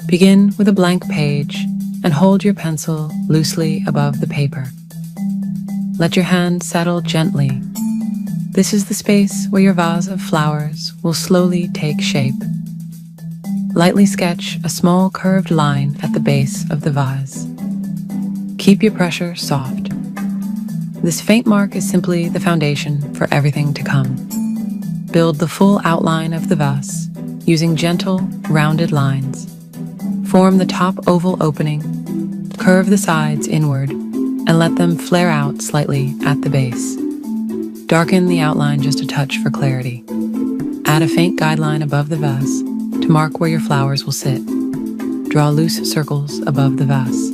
Begin with a blank page and hold your pencil loosely above the paper. Let your hand settle gently. This is the space where your vase of flowers will slowly take shape. Lightly sketch a small curved line at the base of the vase. Keep your pressure soft. This faint mark is simply the foundation for everything to come. Build the full outline of the vase using gentle, rounded lines. Form the top oval opening, curve the sides inward, and let them flare out slightly at the base. Darken the outline just a touch for clarity. Add a faint guideline above the vase to mark where your flowers will sit. Draw loose circles above the vase.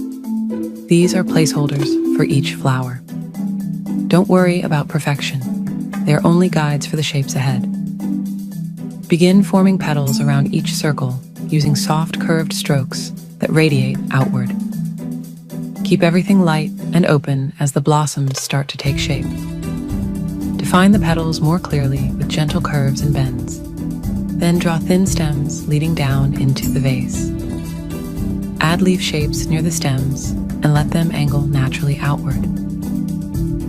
These are placeholders for each flower. Don't worry about perfection. They are only guides for the shapes ahead. Begin forming petals around each circle using soft curved strokes that radiate outward. Keep everything light and open as the blossoms start to take shape. Define the petals more clearly with gentle curves and bends. Then draw thin stems leading down into the vase. Add leaf shapes near the stems and let them angle naturally outward.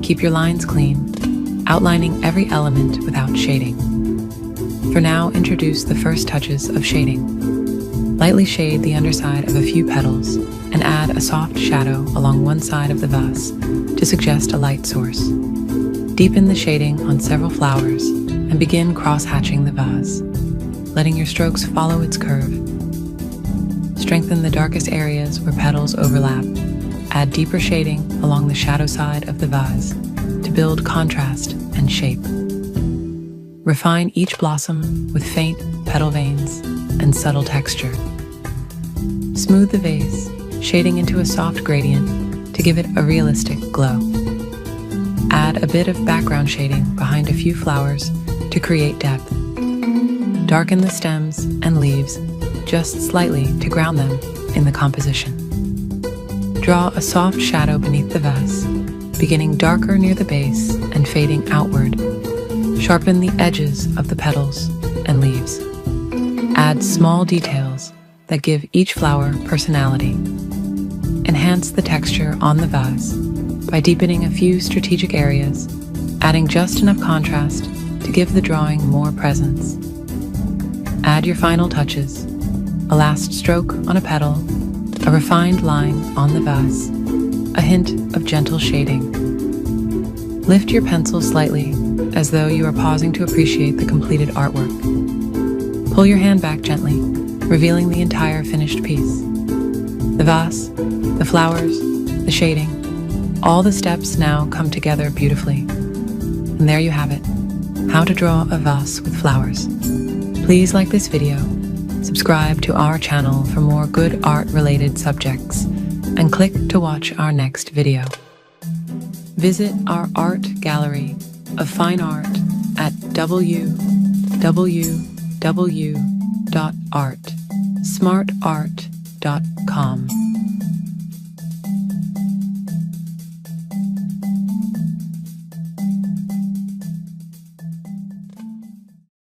Keep your lines clean, outlining every element without shading. For now, introduce the first touches of shading. Lightly shade the underside of a few petals and add a soft shadow along one side of the vase to suggest a light source. Deepen the shading on several flowers and begin cross-hatching the vase, letting your strokes follow its curve. Strengthen the darkest areas where petals overlap. Add deeper shading along the shadow side of the vase to build contrast and shape. Refine each blossom with faint petal veins and subtle texture. Smooth the vase, shading into a soft gradient to give it a realistic glow. Add a bit of background shading behind a few flowers to create depth. Darken the stems and leaves just slightly to ground them in the composition. Draw a soft shadow beneath the vase, beginning darker near the base and fading outward. Sharpen the edges of the petals and leaves. Add small details that give each flower personality. Enhance the texture on the vase by deepening a few strategic areas, adding just enough contrast to give the drawing more presence. Add your final touches, a last stroke on a petal, a refined line on the vase, a hint of gentle shading. Lift your pencil slightly as though you are pausing to appreciate the completed artwork. Pull your hand back gently, revealing the entire finished piece. The vase, the flowers, the shading, all the steps now come together beautifully. And there you have it, how to draw a vase with flowers. Please like this video, subscribe to our channel for more good art-related subjects, and click to watch our next video. Visit our art gallery of fine art at www.smartart.com.